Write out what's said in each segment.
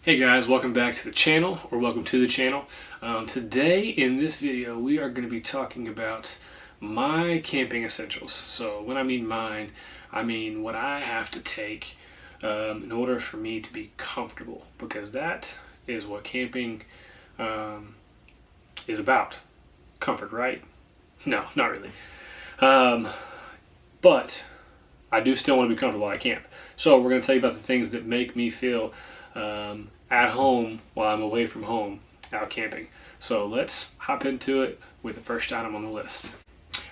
Hey guys, welcome back to the channel, or welcome to the channel. Today in this video we are going to be talking about my camping essentials. So when I mean mine, I mean what I have to take in order for me to be comfortable, because that is what camping is about. Comfort, right? No, not really. But I do still want to be comfortable while I camp. So we're going to tell you about the things that make me feel at home while I'm away from home out camping. So let's hop into it with the first item on the list.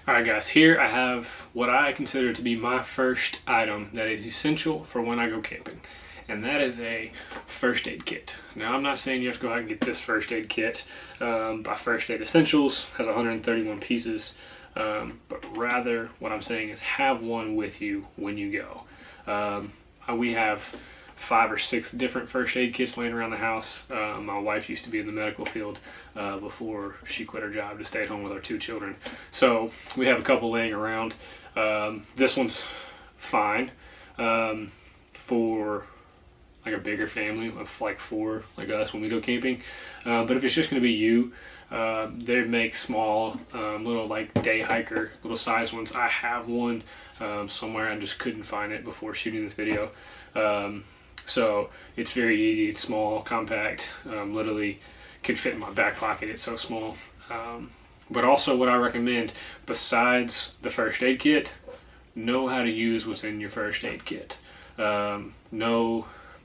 Alright guys, here I have what I consider to be my first item that is essential for when I go camping. And that is a first aid kit. Now I'm not saying you have to go out and get this first aid kit by First Aid Essentials. Has 131 pieces. But rather what I'm saying is have one with you when you go. We have 5 or 6 different first aid kits laying around the house. My wife used to be in the medical field before she quit her job to stay at home with our 2 children. So we have a couple laying around. This one's fine for like a bigger family of like 4 like us when we go camping. But if it's just going to be you, they make small little like day hiker little size ones. I have one somewhere, I just couldn't find it before shooting this video. So it's very easy, it's small, compact, literally could fit in my back pocket, it's so small. But also what I recommend, besides the first aid kit, know how to use what's in your first aid kit.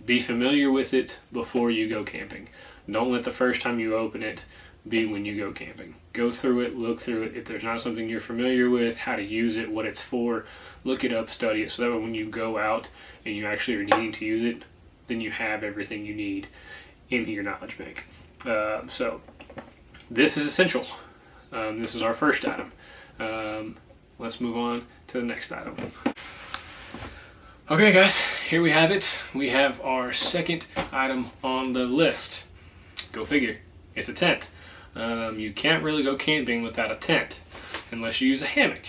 Be familiar with it before you go camping. Don't let the first time you open it be when you go camping. Go through it, look through it. If there's not something you're familiar with, how to use it, what it's for, look it up, study it, so that way when you go out and you actually are needing to use it, then you have everything you need in your knowledge bank. So this is essential. This is our first item. Let's move on to the next item. Okay guys, here we have it. We have our second item on the list. Go figure, it's a tent. You can't really go camping without a tent unless you use a hammock,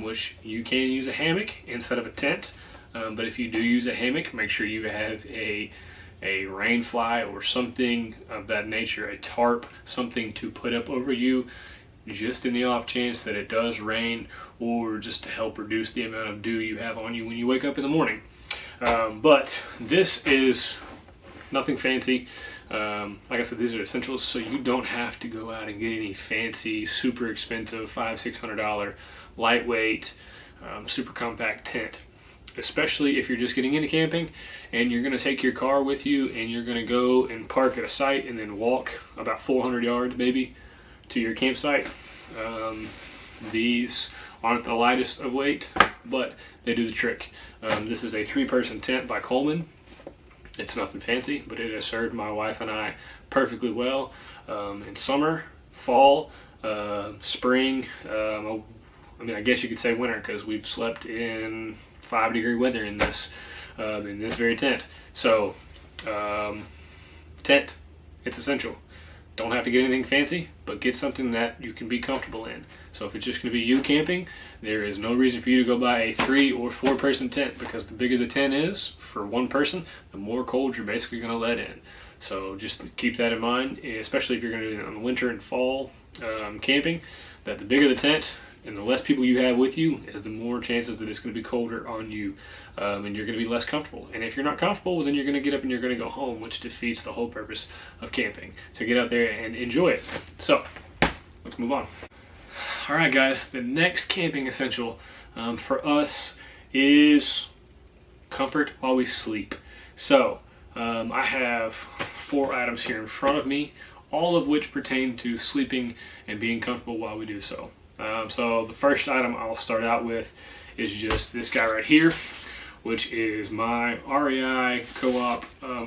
which you can use a hammock instead of a tent. But if you do use a hammock, make sure you have a rain fly or something of that nature, a tarp, something to put up over you, just in the off chance that it does rain, or just to help reduce the amount of dew you have on you when you wake up in the morning. But this is nothing fancy. Like I said, these are essentials, so you don't have to go out and get any fancy, super expensive $500-600 lightweight, super compact tent. Especially if you're just getting into camping and you're going to take your car with you and you're going to go and park at a site and then walk about 400 yards maybe to your campsite. These aren't the lightest of weight, but they do the trick. This is a 3-person tent by Coleman. It's nothing fancy, but it has served my wife and I perfectly well in summer, fall, spring. I mean, I guess you could say winter, because we've slept in 5-degree weather in this very tent. So tent, it's essential. Don't have to get anything fancy, but get something that you can be comfortable in. So if it's just going to be you camping, there is no reason for you to go buy a 3 or 4-person tent, because the bigger the tent is for one person, the more cold you're basically going to let in. So just keep that in mind, especially if you're going to do it on winter and fall camping, that the bigger the tent and the less people you have with you is the more chances that it's going to be colder on you, and you're going to be less comfortable. And if you're not comfortable, well, then you're going to get up and you're going to go home, which defeats the whole purpose of camping. So get out there and enjoy it. So let's move on. All right guys, the next camping essential for us is comfort while we sleep. So I have 4 items here in front of me, all of which pertain to sleeping and being comfortable while we do so. So the first item I'll start out with is just this guy right here, which is my Rei Co-Op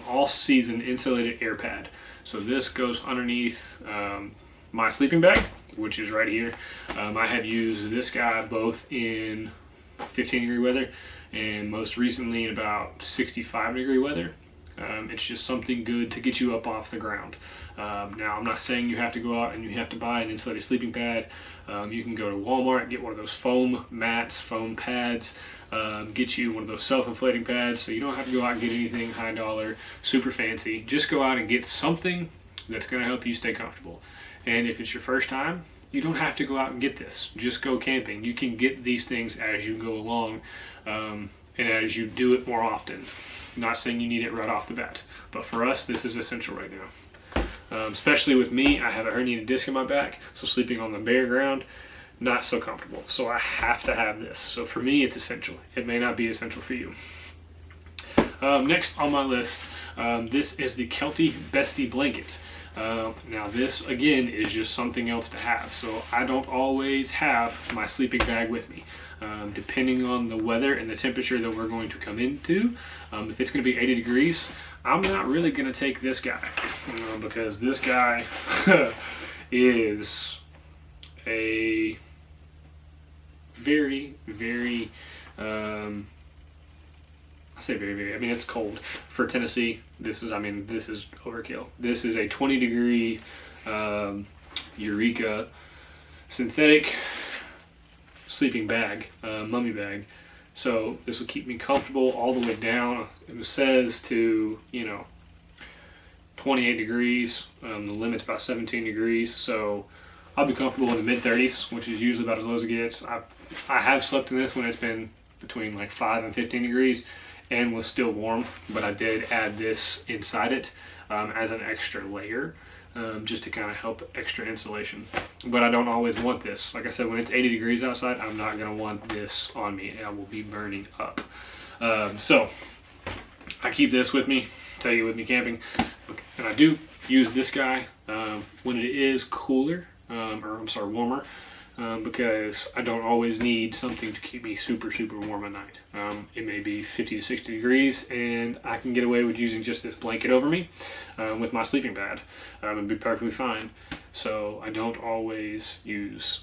all-season insulated air pad. So this goes underneath my sleeping bag, which is right here. I have used this guy both in 15-degree weather and most recently in about 65-degree weather. It's just something good to get you up off the ground. Now, I'm not saying you have to go out and you have to buy an insulated sleeping pad. You can go to Walmart and get one of those foam mats, foam pads. Get you one of those self-inflating pads, so you don't have to go out and get anything high dollar, super fancy. Just go out and get something that's going to help you stay comfortable. And if it's your first time, you don't have to go out and get this. Just go camping. You can get these things as you go along, and as you do it more often. Not saying you need it right off the bat, but for us, this is essential right now. Especially with me, I have a herniated disc in my back, so sleeping on the bare ground, not so comfortable. So I have to have this. So for me, it's essential. It may not be essential for you. Next on my list, this is the Kelty Bestie blanket. Now this again is just something else to have. So I don't always have my sleeping bag with me. Depending on the weather and the temperature that we're going to come into, if it's going to be 80 degrees, I'm not really going to take this guy, because this guy is a very, very, I say very, very, I mean, it's cold for Tennessee. This is overkill. This is a 20 degree Eureka synthetic sleeping bag, mummy bag. So this will keep me comfortable all the way down. It says to, 28 degrees. The limit's about 17 degrees. So I'll be comfortable in the mid 30s, which is usually about as low as it gets. I have slept in this when it's been between like 5 and 15 degrees and was still warm, but I did add this inside it as an extra layer, just to kind of help extra insulation. But I don't always want this. Like I said, when it's 80 degrees outside, I'm not going to want this on me. I will be burning up. So I keep this with me, tell you, with me camping. And I do use this guy when it is cooler, warmer, because I don't always need something to keep me super, super warm at night. It may be 50 to 60 degrees, and I can get away with using just this blanket over me with my sleeping pad and be perfectly fine. So I don't always use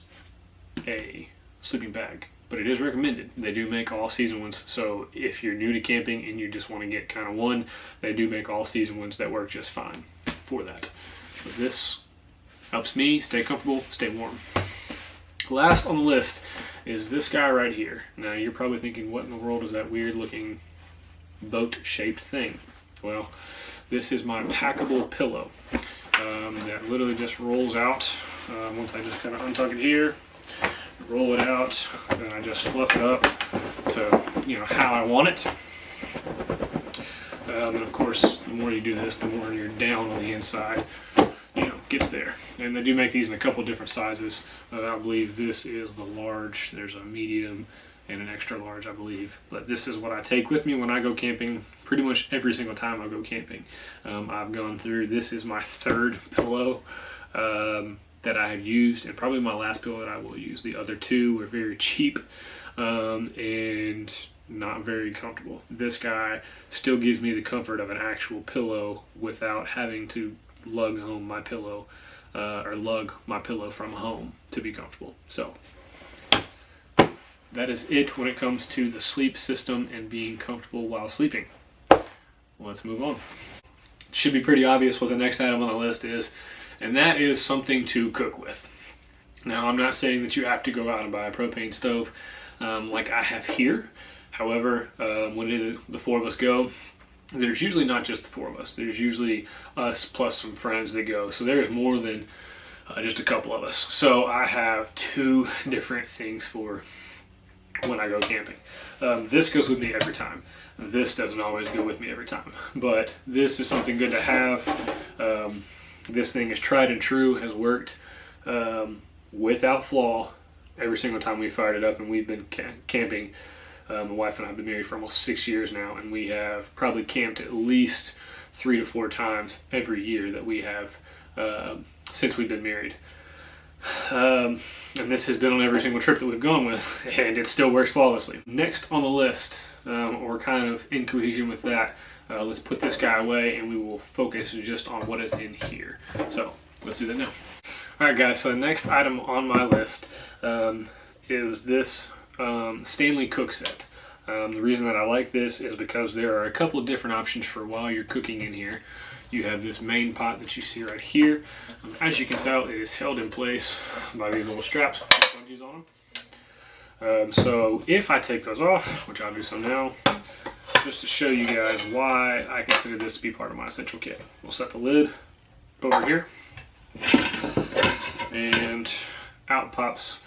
a sleeping bag, but it is recommended. They do make all season ones, so if you're new to camping and you just want to get kind of one, they do make all season ones that work just fine for that. But this helps me stay comfortable, stay warm. Last on the list is this guy right here. Now you're probably thinking, what in the world is that weird looking boat shaped thing? Well, this is my packable pillow that literally just rolls out. Once I just kind of untuck it here, roll it out, and I just fluff it up to how I want it. And of course, the more you do this, the more you're down on the inside gets there. And they do make these in a couple different sizes. I believe this is the large. There's a medium and an extra large, I believe. But this is what I take with me when I go camping pretty much every single time I go camping. I've gone through, this is my third pillow that I have used, and probably my last pillow that I will use. The other two were very cheap and not very comfortable. This guy still gives me the comfort of an actual pillow without having to lug my pillow from home to be comfortable. So that is it when it comes to the sleep system and being comfortable while sleeping. Let's move on. It should be pretty obvious what the next item on the list is, and that is something to cook with. Now, I'm not saying that you have to go out and buy a propane stove like I have here. However, when the four of us go, there's usually not just the four of us. There's usually us plus some friends that go. So there's more than just a couple of us. So I have two different things for when I go camping. This goes with me every time. This doesn't always go with me every time. But this is something good to have. This thing is tried and true, has worked without flaw every single time we fired it up, and we've been camping. My wife and I have been married for almost 6 years now, and we have probably camped at least 3 to 4 times every year that we have since we've been married. And this has been on every single trip that we've gone with, and it still works flawlessly. Next on the list, or kind of in cohesion with that, let's put this guy away and we will focus just on what is in here. So let's do that now. Alright guys, so the next item on my list is this Stanley Cook Set. The reason that I like this is because there are a couple of different options for while you're cooking in here. You have this main pot that you see right here. As you can tell, it is held in place by these little straps with sponges on So if I take those off, which I'll do so now, just to show you guys why I consider this to be part of my essential kit. We'll set the lid over here, and out pops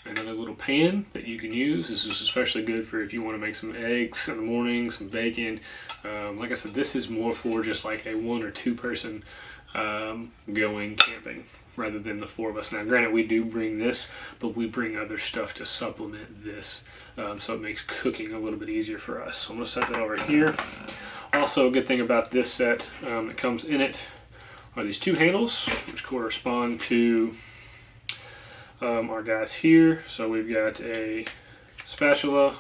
another little pan that you can use. This is especially good for if you want to make some eggs in the morning, some bacon. Like I said, this is more for just like a 1 or 2 person going camping rather than the 4 of us. Now granted, we do bring this, but we bring other stuff to supplement this, so it makes cooking a little bit easier for us. So I'm going to set that over here. Also, a good thing about this set that comes in it are these 2 handles, which correspond to our guys here. So we've got a spatula,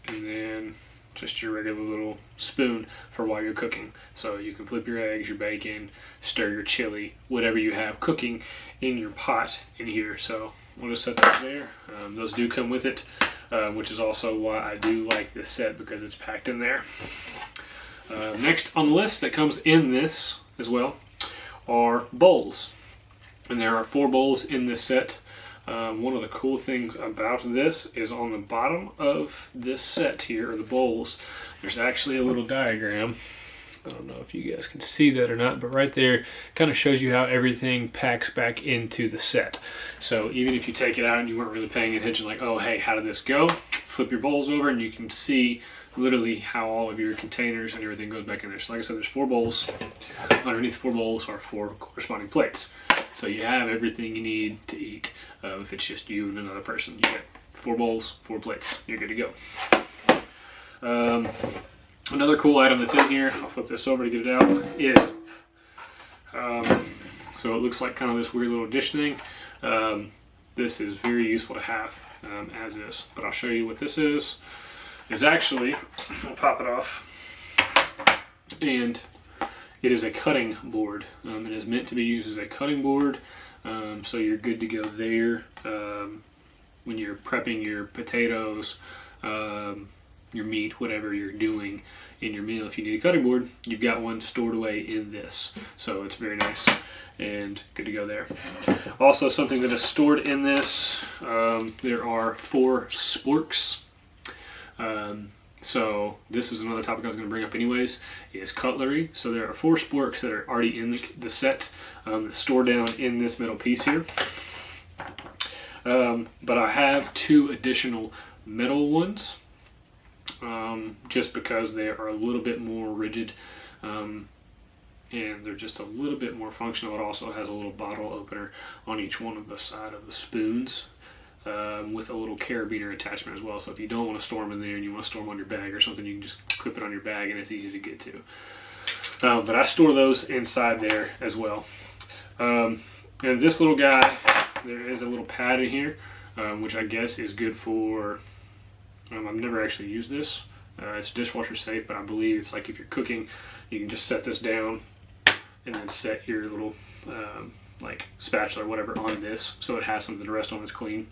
and then just your regular little spoon for while you're cooking. So you can flip your eggs, your bacon, stir your chili, whatever you have cooking in your pot in here. So we'll just set that there. Those do come with it, which is also why I do like this set, because it's packed in there. Next on the list that comes in this as well are bowls. And there are 4 bowls in this set. One of the cool things about this is on the bottom of this set here, or the bowls, there's actually a little diagram. I don't know if you guys can see that or not, but right there kind of shows you how everything packs back into the set. So even if you take it out and you weren't really paying attention, like, oh, hey, how did this go? Flip your bowls over and you can see literally how all of your containers and everything goes back in there. So like I said, there's 4 bowls. Underneath the 4 bowls are 4 corresponding plates. So you have everything you need to eat. If it's just you and another person, you get 4 bowls, 4 plates. You're good to go. Another cool item that's in here, I'll flip this over to get it out, is, so it looks like kind of this weird little dish thing. This is very useful to have as is, but I'll show you what this is. It's actually, I'll pop it off, and it is a cutting board. It is meant to be used as a cutting board, so you're good to go there when you're prepping your potatoes, your meat, whatever you're doing in your meal. If you need a cutting board, you've got one stored away in this, so it's very nice and good to go there. Also, something that is stored in this, there are 4 sporks. So this is another topic I was going to bring up anyways, is cutlery. So there are 4 sporks that are already in the set, stored down in this middle piece here. But I have 2 additional metal ones, just because they are a little bit more rigid, and they're just a little bit more functional. It also has a little bottle opener on each one of the side of the spoons, with a little carabiner attachment as well. So if you don't want to store them in there and you want to store them on your bag or something, you can just clip it on your bag and it's easy to get to. But I store those inside there as well. And this little guy, there is a little pad in here, which I guess is good for, I've never actually used this. It's dishwasher safe, but I believe it's like if you're cooking, you can just set this down and then set your little like spatula or whatever on this, so it has something to rest on that's clean.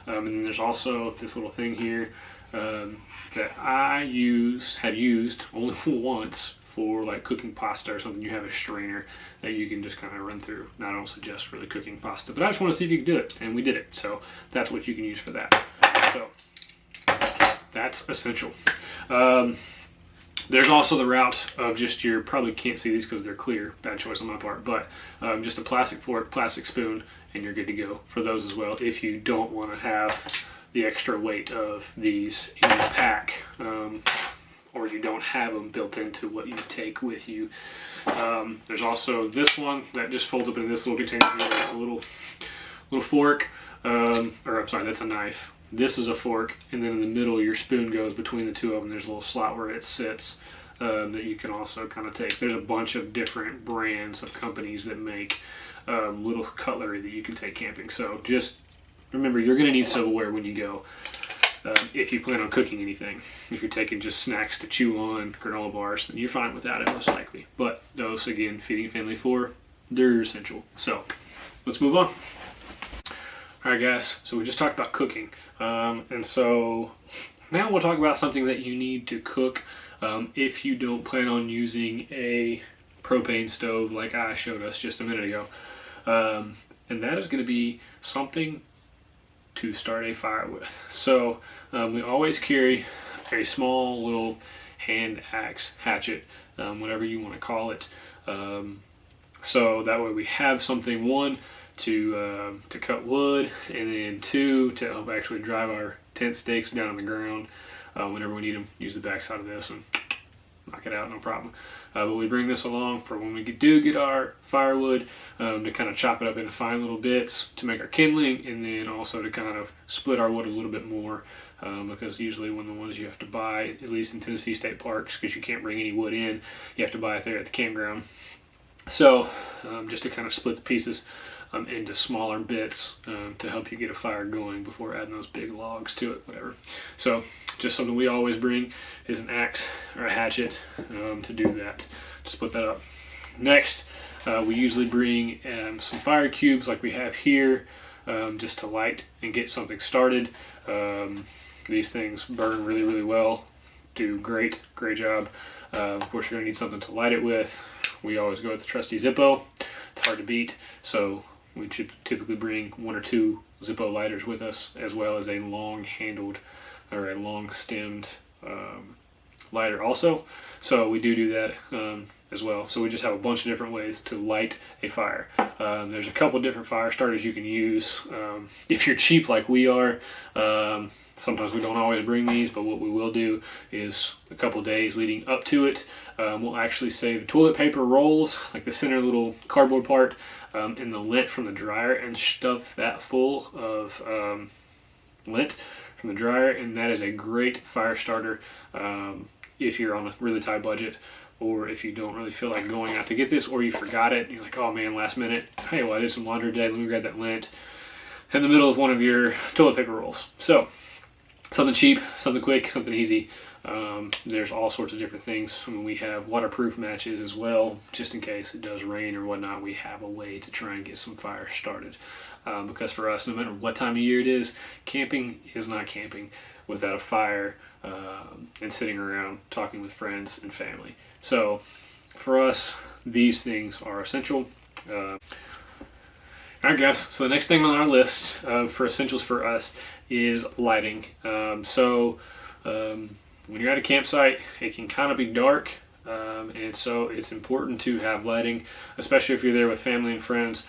And then there's also this little thing here that I have used only once for like cooking pasta or something. You have a strainer that you can just kind of run through. Now, I don't suggest really cooking pasta, but I just want to see if you can do it, and we did it. So that's what you can use for that. So that's essential. There's also the route of just your, probably can't see these because they're clear, bad choice on my part, but just a plastic fork, plastic spoon, and you're good to go for those as well, if you don't want to have the extra weight of these in your pack, or you don't have them built into what you take with you. There's also this one that just folds up in this little container here. It's a little fork, or I'm sorry, that's a knife. This is a fork, and then in the middle your spoon goes between the 2 of them. There's a little slot where it sits that you can also kind of take. There's a bunch of different brands of companies that make little cutlery that you can take camping. So just remember, you're going to need silverware when you go, if you plan on cooking anything. If you're taking just snacks to chew on, granola bars, then you're fine without it most likely. But those, again, feeding family 4, they're essential. So let's move on. Alright guys, so we just talked about cooking, and so now we'll talk about something that you need to cook if you don't plan on using a propane stove like I showed us just a minute ago, and that is going to be something to start a fire with. So we always carry a small little hand axe, hatchet, whatever you want to call it. So that way we have something, one, to cut wood, and then two, to help actually drive our tent stakes down on the ground whenever we need them. Use the backside of this and knock it out, no problem. But we bring this along for when we do get our firewood, to kind of chop it up into fine little bits to make our kindling, and then also to kind of split our wood a little bit more, because usually when the ones you have to buy, at least in Tennessee state parks, because you can't bring any wood in, you have to buy it there at the campground. So just to kind of split the pieces into smaller bits to help you get a fire going before adding those big logs to it, whatever. So just something we always bring is an axe or a hatchet to do that, to split that up. Next, we usually bring some fire cubes like we have here, just to light and get something started. These things burn really, really well, do great job. Of course, you're going to need something to light it with. We always go with the trusty Zippo. It's hard to beat, so we should typically bring 1 or 2 Zippo lighters with us, as well as a long-handled or a long-stemmed lighter also. So we do that as well. So we just have a bunch of different ways to light a fire. There's a couple different fire starters you can use. If you're cheap like we are, sometimes we don't always bring these, but what we will do is a couple days leading up to it, we'll actually save toilet paper rolls, like the center little cardboard part, and the lint from the dryer, and stuff that full of lint from the dryer, and that is a great fire starter if you're on a really tight budget, or if you don't really feel like going out to get this, or you forgot it, and you're like, oh man, last minute, hey, well, I did some laundry today, let me grab that lint in the middle of one of your toilet paper rolls. So something cheap, something quick, something easy. There's all sorts of different things. I mean, we have waterproof matches as well, just in case it does rain or whatnot. We have a way to try and get some fire started, because for us, no matter what time of year it is, camping is not camping without a fire and sitting around talking with friends and family. So for us, these things are essential. Alright guys, so the next thing on our list for essentials for us is lighting. When you're at a campsite, it can kind of be dark, and so it's important to have lighting, especially if you're there with family and friends,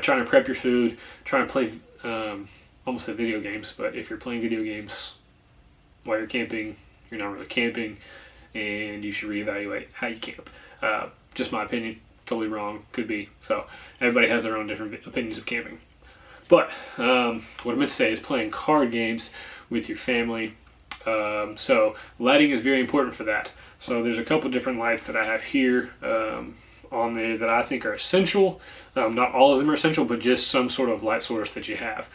trying to prep your food, trying to play, almost said video games, but if you're playing video games while you're camping, you're not really camping, and you should reevaluate how you camp. Just my opinion, totally wrong, could be. So everybody has their own different opinions of camping. But what I meant to say is playing card games with your family. So lighting is very important for that. So there's a couple different lights that I have here on there that I think are essential. Not all of them are essential, but just some sort of light source that you have.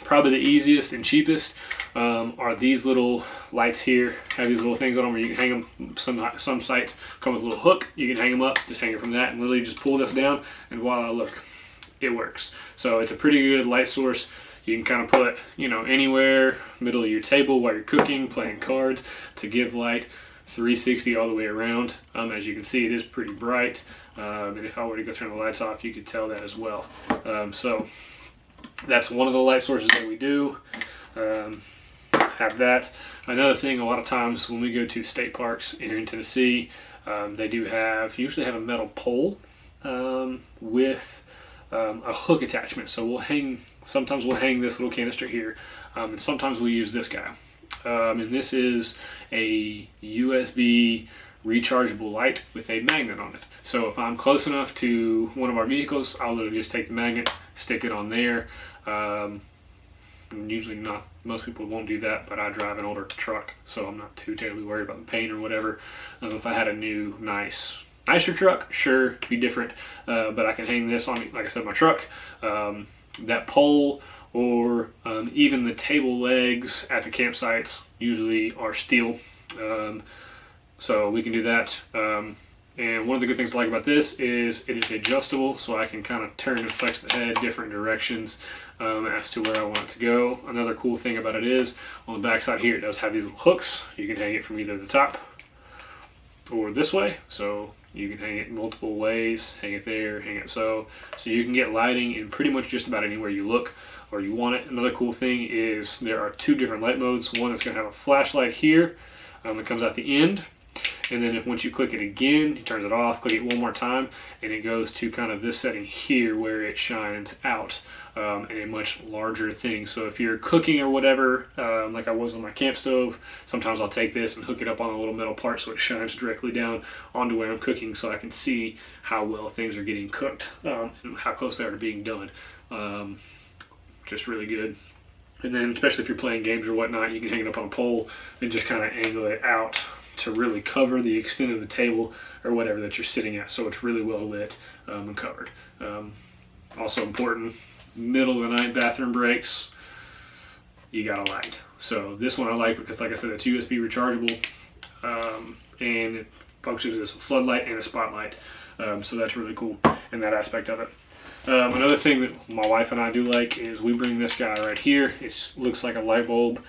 Probably the easiest and cheapest are these little lights here. Have these little things on them where you can hang them. Some sites come with a little hook. You can hang them up, just hang it from that, and literally just pull this down, and voila, look, it works. So it's a pretty good light source. You can kind of put it, anywhere, middle of your table while you're cooking, playing cards, to give light 360 all the way around. As you can see, it is pretty bright, and if I were to go turn the lights off, you could tell that as well. So that's one of the light sources that we do have that. Another thing, a lot of times when we go to state parks here in Tennessee, they usually have a metal pole with a hook attachment. So sometimes we'll hang this little canister here, and sometimes we'll use this guy. And this is a USB rechargeable light with a magnet on it. So if I'm close enough to one of our vehicles, I'll literally just take the magnet, stick it on there. Usually most people won't do that, but I drive an older truck, so I'm not too terribly worried about the paint or whatever. If I had a new, nicer truck, sure, it'd be different, but I can hang this on, like I said, my truck. That pole or even the table legs at the campsites usually are steel, so we can do that. And one of the good things I like about this is it is adjustable, so I can kind of turn and flex the head different directions as to where I want it to go. Another cool thing about it is on the back side here, it does have these little hooks. You can hang it from either the top or this way, so you can hang it multiple ways, hang it there, hang it so you can get lighting in pretty much just about anywhere you look or you want it. Another cool thing is there are 2 different light modes. One that's going to have a flashlight here that comes out the end. And then once you click it again, you turn it off, click it one more time, and it goes to kind of this setting here where it shines out in a much larger thing. So if you're cooking or whatever, like I was on my camp stove, sometimes I'll take this and hook it up on a little metal part so it shines directly down onto where I'm cooking, so I can see how well things are getting cooked and how close they are to being done. Just really good. And then especially if you're playing games or whatnot, you can hang it up on a pole and just kind of angle it out to really cover the extent of the table or whatever that you're sitting at, so it's really well lit and covered. Also important, middle of the night bathroom breaks, you got a light. So this one I like because, like I said, it's USB rechargeable and it functions as a floodlight and a spotlight. So that's really cool in that aspect of it. Another thing that my wife and I do like is we bring this guy right here. It looks like a light bulb.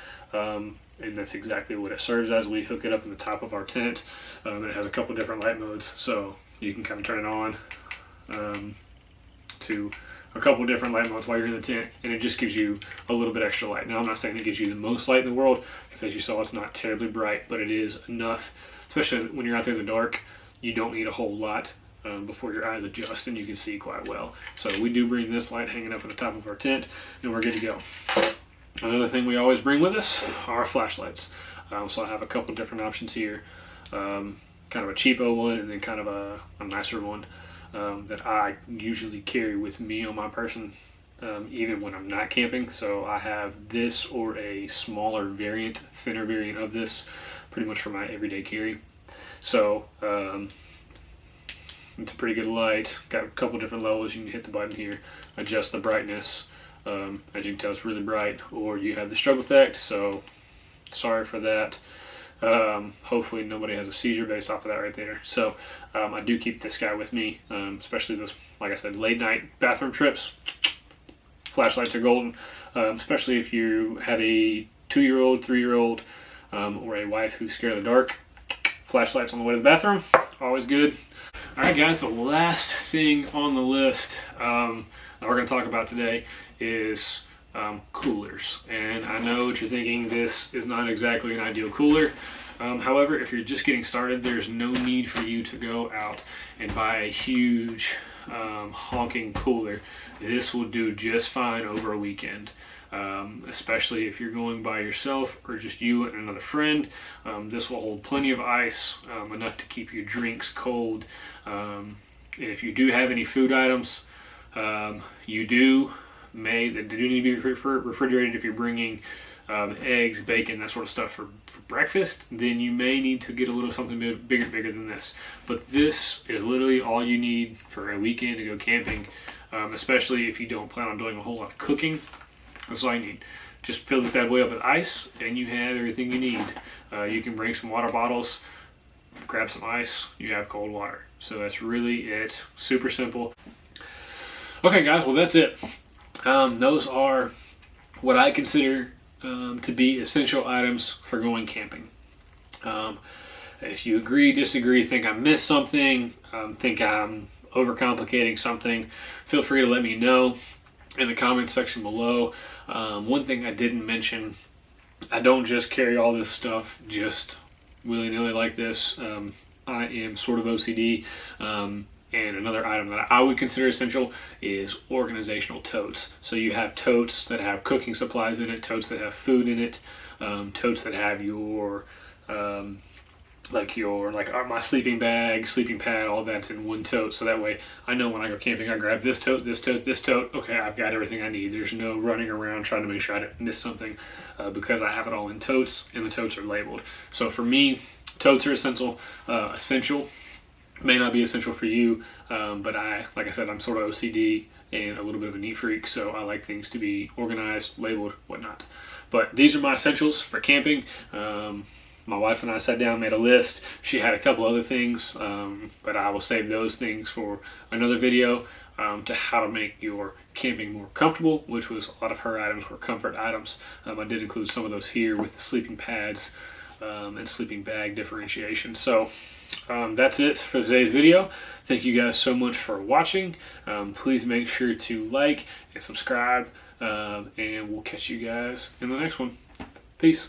And that's exactly what it serves as. We hook it up in the top of our tent. It has a couple different light modes, so you can kind of turn it on to a couple different light modes while you're in the tent, and it just gives you a little bit extra light. Now, I'm not saying it gives you the most light in the world, because as you saw, it's not terribly bright, but it is enough, especially when you're out there in the dark. You don't need a whole lot before your eyes adjust, and you can see quite well. So we do bring this light hanging up at the top of our tent, and we're good to go. Another thing we always bring with us are flashlights. So I have a couple different options here. Kind of a cheapo one and then kind of a nicer one that I usually carry with me on my person even when I'm not camping. So I have this or a smaller variant, thinner variant of this, pretty much for my everyday carry. So it's a pretty good light. Got a couple different levels. You can hit the button here, adjust the brightness. As you can tell, it's really bright, or you have the strobe effect, so sorry for that. Hopefully nobody has a seizure based off of that right there. So I do keep this guy with me, especially those, like I said, late night bathroom trips. Flashlights are golden, especially if you have a 2-year-old, 3-year-old, or a wife who's scared of the dark. Flashlights on the way to the bathroom, always good. Alright guys, the last thing on the list that we're going to talk about today is coolers. And I know what you're thinking, this is not exactly an ideal cooler. However, if you're just getting started, there's no need for you to go out and buy a huge honking cooler. This will do just fine over a weekend. Especially if you're going by yourself or just you and another friend. This will hold plenty of ice, enough to keep your drinks cold. And if you do have any food items, they do need to be refrigerated. If you're bringing eggs, bacon, that sort of stuff for breakfast, then you may need to get a little something bigger than this. But this is literally all you need for a weekend to go camping, especially if you don't plan on doing a whole lot of cooking. That's all you need. Just fill this bad boy up with ice, and you have everything you need. You can bring some water bottles, grab some ice, you have cold water. So that's really it. Super simple. Okay guys, well that's it. Those are what I consider to be essential items for going camping. If you agree, disagree, think I missed something, think I'm overcomplicating something, feel free to let me know in the comments section below. One thing I didn't mention, I don't just carry all this stuff just willy-nilly like this. I am sort of OCD, and another item that I would consider essential is organizational totes. So you have totes that have cooking supplies in it, totes that have food in it, totes that have your my sleeping bag, sleeping pad, all that's in one tote. So that way I know when I go camping, I grab this tote, this tote, this tote. Okay, I've got everything I need. There's no running around trying to make sure I didn't miss something because I have it all in totes and the totes are labeled. So for me, totes are essential. May not be essential for you, but like I said, I'm sort of OCD and a little bit of a neat freak, so I like things to be organized, labeled, whatnot. But these are my essentials for camping. My wife and I sat down, made a list. She had a couple other things, but I will save those things for another video to how to make your camping more comfortable, which was a lot of her items were comfort items. I did include some of those here with the sleeping pads and sleeping bag differentiation. So that's it for today's video. Thank you guys so much for watching. Please make sure to like and subscribe. And we'll catch you guys in the next one. Peace.